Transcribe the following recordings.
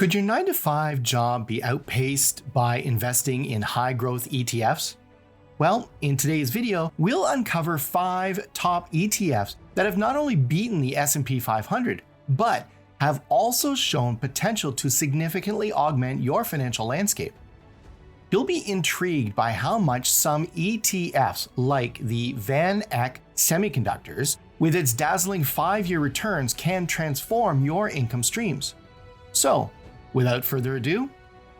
Could your 9 to 5 job be outpaced by investing in high growth ETFs? Well, in today's video, we'll uncover 5 top ETFs that have not only beaten the S&P 500, but have also shown potential to significantly augment your financial landscape. You'll be intrigued by how much some ETFs like the Van Eck Semiconductors, with its dazzling 5-year returns, can transform your income streams. So, without further ado,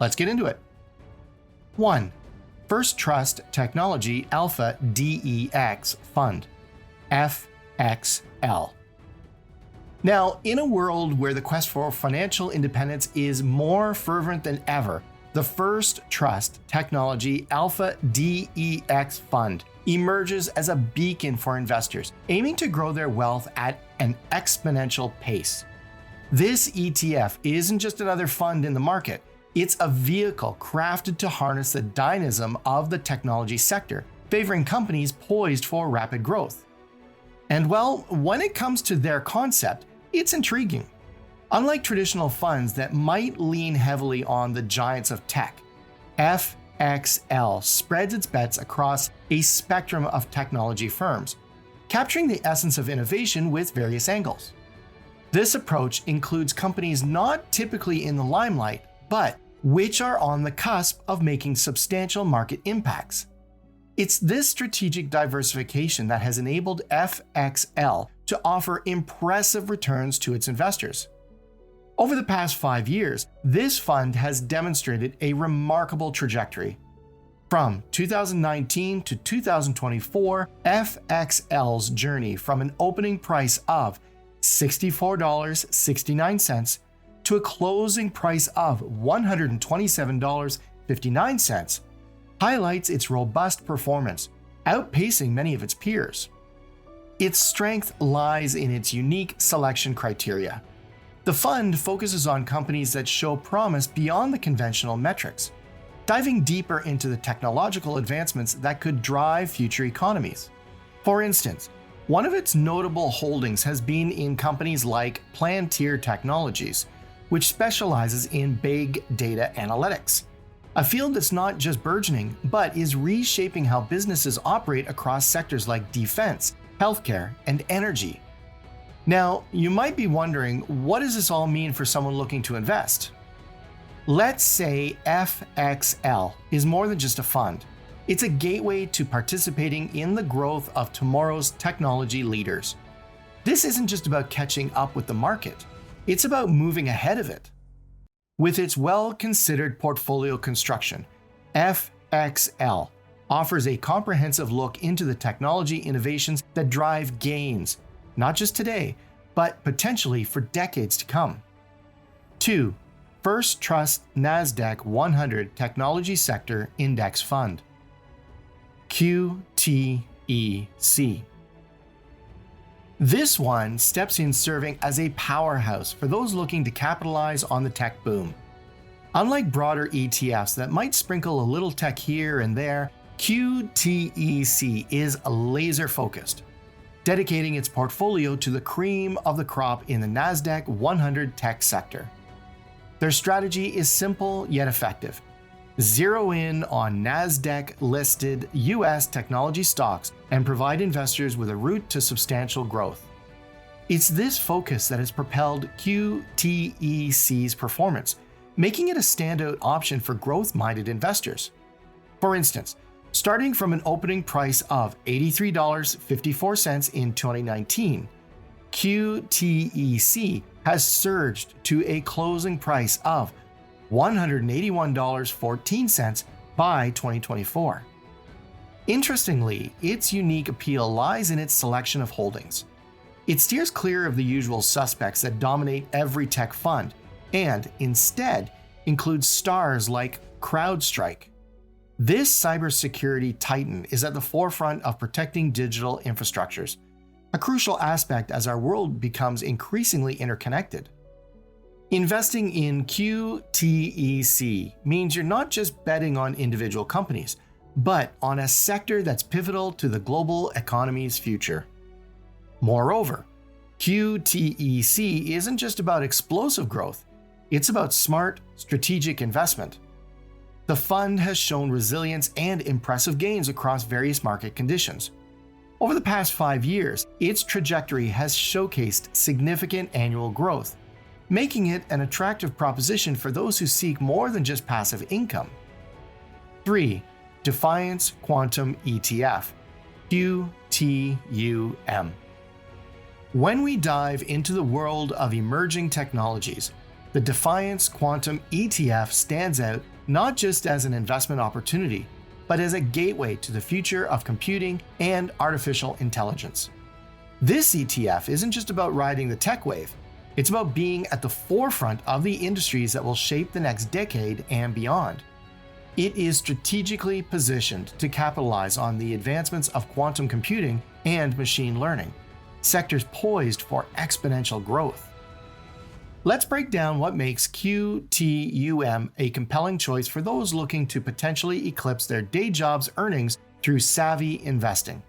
let's get into it. 1. First Trust Technology Alpha DEX Fund, FXL. Now, in a world where the quest for financial independence is more fervent than ever, the First Trust Technology Alpha DEX Fund emerges as a beacon for investors aiming to grow their wealth at an exponential pace. This ETF isn't just another fund in the market, it's a vehicle crafted to harness the dynamism of the technology sector, favoring companies poised for rapid growth. And well, when it comes to their concept, it's intriguing. Unlike traditional funds that might lean heavily on the giants of tech, FXL spreads its bets across a spectrum of technology firms, capturing the essence of innovation with various angles. This approach includes companies not typically in the limelight, but which are on the cusp of making substantial market impacts. It's this strategic diversification that has enabled FXL to offer impressive returns to its investors. Over the past 5 years, this fund has demonstrated a remarkable trajectory. From 2019 to 2024, FXL's journey from an opening price of $64.69 to a closing price of $127.59 highlights its robust performance, outpacing many of its peers. Its strength lies in its unique selection criteria. The fund focuses on companies that show promise beyond the conventional metrics, diving deeper into the technological advancements that could drive future economies. For instance, one of its notable holdings has been in companies like Palantir Technologies, which specializes in big data analytics, a field that's not just burgeoning, but is reshaping how businesses operate across sectors like defense, healthcare, and energy. Now, you might be wondering, what does this all mean for someone looking to invest? Let's say FXL is more than just a fund. It's a gateway to participating in the growth of tomorrow's technology leaders. This isn't just about catching up with the market, it's about moving ahead of it. With its well-considered portfolio construction, FXL offers a comprehensive look into the technology innovations that drive gains, not just today, but potentially for decades to come. 2. First Trust NASDAQ 100 Technology Sector Index Fund, QTEC. This one steps in serving as a powerhouse for those looking to capitalize on the tech boom. Unlike broader ETFs that might sprinkle a little tech here and there, QTEC is laser-focused, dedicating its portfolio to the cream of the crop in the NASDAQ 100 tech sector. Their strategy is simple yet effective. Zero in on NASDAQ-listed US technology stocks and provide investors with a route to substantial growth. It's this focus that has propelled QTEC's performance, making it a standout option for growth-minded investors. For instance, starting from an opening price of $83.54 in 2019, QTEC has surged to a closing price of $181.14 by 2024. Interestingly, its unique appeal lies in its selection of holdings. It steers clear of the usual suspects that dominate every tech fund, and instead includes stars like CrowdStrike. This cybersecurity titan is at the forefront of protecting digital infrastructures, a crucial aspect as our world becomes increasingly interconnected. Investing in QTEC means you're not just betting on individual companies, but on a sector that's pivotal to the global economy's future. Moreover, QTEC isn't just about explosive growth. It's about smart, strategic investment. The fund has shown resilience and impressive gains across various market conditions. Over the past 5 years, its trajectory has showcased significant annual growth, making it an attractive proposition for those who seek more than just passive income. 3. Defiance Quantum ETF, QTUM. When we dive into the world of emerging technologies, the Defiance Quantum ETF stands out not just as an investment opportunity, but as a gateway to the future of computing and artificial intelligence. This ETF isn't just about riding the tech wave, it's about being at the forefront of the industries that will shape the next decade and beyond. It is strategically positioned to capitalize on the advancements of quantum computing and machine learning, sectors poised for exponential growth. Let's break down what makes QTUM a compelling choice for those looking to potentially eclipse their day job's earnings through savvy investing.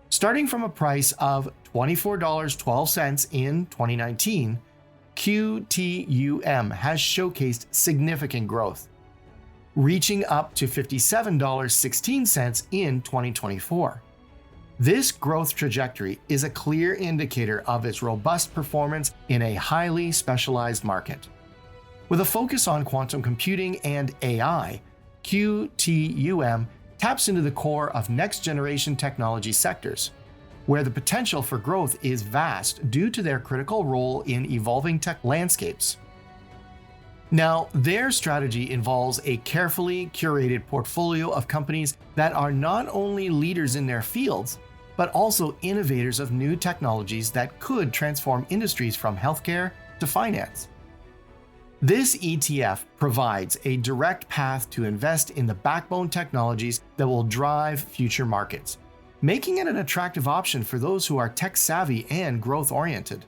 Starting from a price of $24.12 in 2019, QTUM has showcased significant growth, reaching up to $57.16 in 2024. This growth trajectory is a clear indicator of its robust performance in a highly specialized market. With a focus on quantum computing and AI, QTUM taps into the core of next-generation technology sectors, where the potential for growth is vast due to their critical role in evolving tech landscapes. Now, their strategy involves a carefully curated portfolio of companies that are not only leaders in their fields, but also innovators of new technologies that could transform industries from healthcare to finance. This ETF provides a direct path to invest in the backbone technologies that will drive future markets, making it an attractive option for those who are tech-savvy and growth-oriented.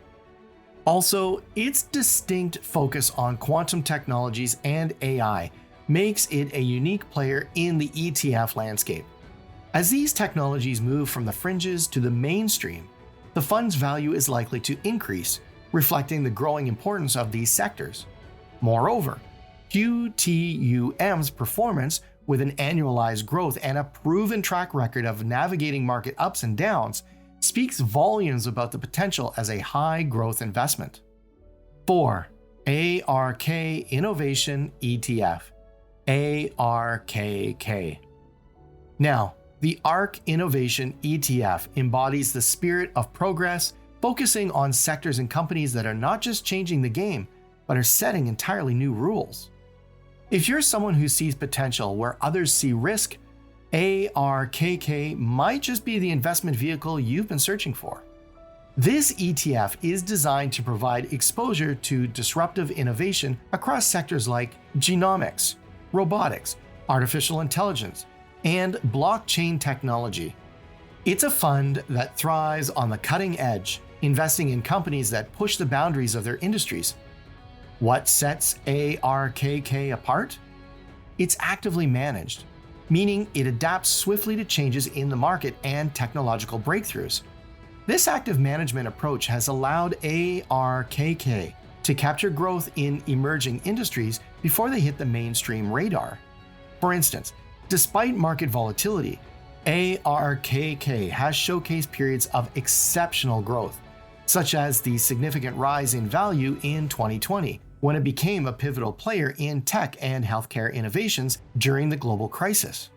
Also, its distinct focus on quantum technologies and AI makes it a unique player in the ETF landscape. As these technologies move from the fringes to the mainstream, the fund's value is likely to increase, reflecting the growing importance of these sectors. Moreover, QTUM's performance, with an annualized growth and a proven track record of navigating market ups and downs, speaks volumes about the potential as a high-growth investment. 4. Ark Innovation ETF, ARKK. Now, the Ark Innovation ETF embodies the spirit of progress, focusing on sectors and companies that are not just changing the game, but are setting entirely new rules. If you're someone who sees potential where others see risk, ARKK might just be the investment vehicle you've been searching for. This ETF is designed to provide exposure to disruptive innovation across sectors like genomics, robotics, artificial intelligence, and blockchain technology. It's a fund that thrives on the cutting edge, investing in companies that push the boundaries of their industries. What sets ARKK apart? It's actively managed, meaning it adapts swiftly to changes in the market and technological breakthroughs. This active management approach has allowed ARKK to capture growth in emerging industries before they hit the mainstream radar. For instance, despite market volatility, ARKK has showcased periods of exceptional growth, such as the significant rise in value in 2020, when it became a pivotal player in tech and healthcare innovations during the global crisis.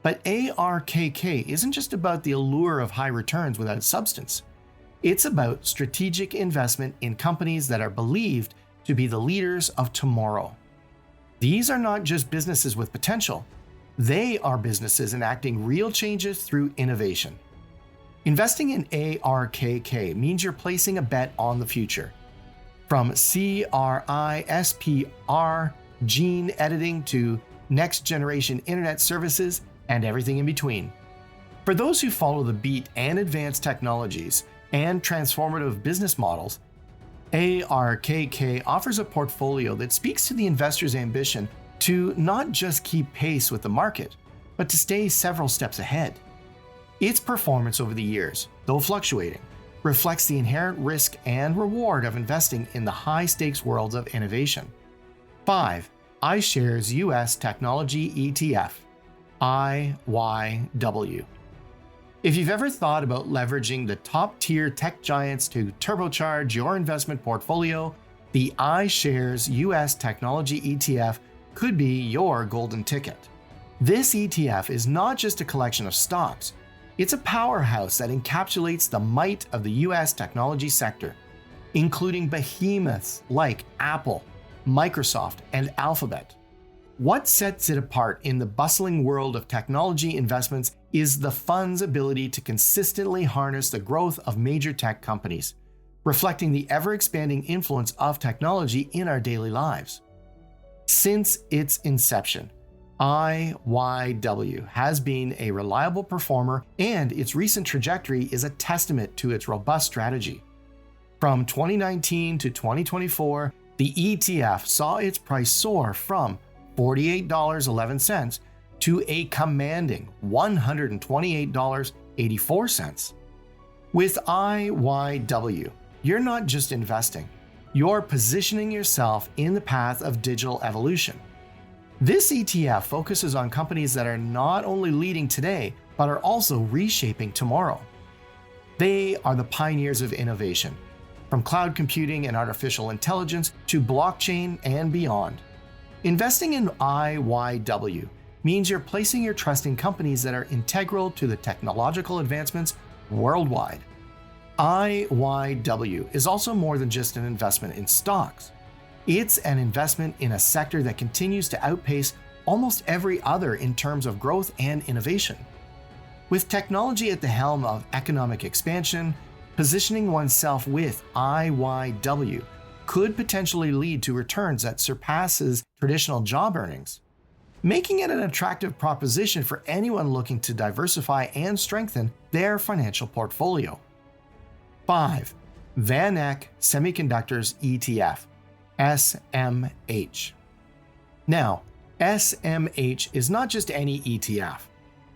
But ARKK isn't just about the allure of high returns without substance. It's about strategic investment in companies that are believed to be the leaders of tomorrow. These are not just businesses with potential. They are businesses enacting real changes through innovation. Investing in ARKK means you're placing a bet on the future. From CRISPR gene editing to next-generation internet services and everything in between. For those who follow the beat and advanced technologies and transformative business models, ARKK offers a portfolio that speaks to the investor's ambition to not just keep pace with the market, but to stay several steps ahead. Its performance over the years, though fluctuating, reflects the inherent risk and reward of investing in the high-stakes worlds of innovation. 5. iShares US Technology ETF, IYW. If you've ever thought about leveraging the top-tier tech giants to turbocharge your investment portfolio, the iShares US Technology ETF could be your golden ticket. This ETF is not just a collection of stocks, it's a powerhouse that encapsulates the might of the US technology sector, including behemoths like Apple, Microsoft, and Alphabet. What sets it apart in the bustling world of technology investments is the fund's ability to consistently harness the growth of major tech companies, reflecting the ever-expanding influence of technology in our daily lives. Since its inception, IYW has been a reliable performer, and its recent trajectory is a testament to its robust strategy. From 2019 to 2024, the ETF saw its price soar from $48.11 to a commanding $128.84. With IYW, you're not just investing, you're positioning yourself in the path of digital evolution. This ETF focuses on companies that are not only leading today, but are also reshaping tomorrow. They are the pioneers of innovation, from cloud computing and artificial intelligence to blockchain and beyond. Investing in IYW means you're placing your trust in companies that are integral to the technological advancements worldwide. IYW is also more than just an investment in stocks. It's an investment in a sector that continues to outpace almost every other in terms of growth and innovation. With technology at the helm of economic expansion, positioning oneself with IYW could potentially lead to returns that surpasses traditional job earnings, making it an attractive proposition for anyone looking to diversify and strengthen their financial portfolio. 5. Van Eck Semiconductors ETF, SMH. Now, SMH is not just any ETF.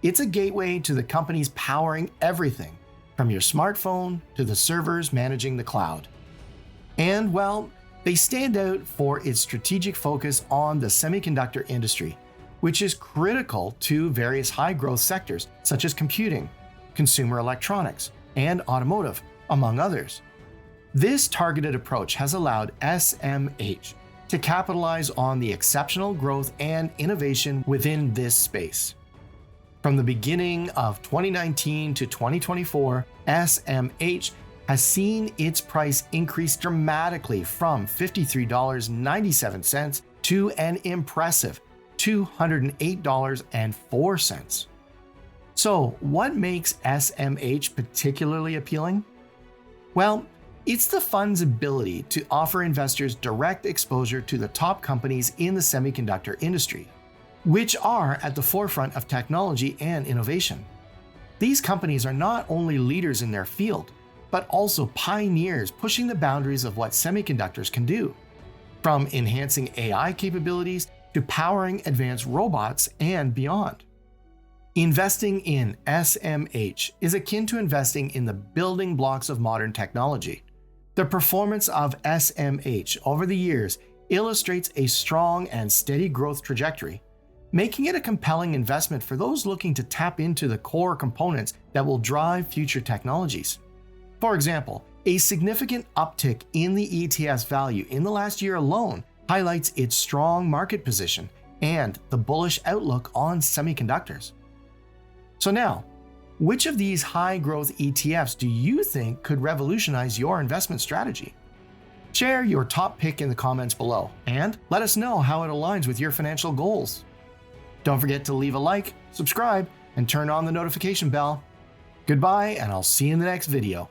It's a gateway to the companies powering everything, from your smartphone to the servers managing the cloud. And well, they stand out for its strategic focus on the semiconductor industry, which is critical to various high-growth sectors such as computing, consumer electronics, and automotive, among others. This targeted approach has allowed SMH to capitalize on the exceptional growth and innovation within this space. From the beginning of 2019 to 2024, SMH has seen its price increase dramatically from $53.97 to an impressive $208.04. So, what makes SMH particularly appealing? Well, it's the fund's ability to offer investors direct exposure to the top companies in the semiconductor industry, which are at the forefront of technology and innovation. These companies are not only leaders in their field, but also pioneers pushing the boundaries of what semiconductors can do, from enhancing AI capabilities to powering advanced robots and beyond. Investing in SMH is akin to investing in the building blocks of modern technology. The performance of SMH over the years illustrates a strong and steady growth trajectory, making it a compelling investment for those looking to tap into the core components that will drive future technologies. For example, a significant uptick in the ETF's value in the last year alone highlights its strong market position and the bullish outlook on semiconductors. So now, which of these high-growth ETFs do you think could revolutionize your investment strategy? Share your top pick in the comments below and let us know how it aligns with your financial goals. Don't forget to leave a like, subscribe, and turn on the notification bell. Goodbye, and I'll see you in the next video.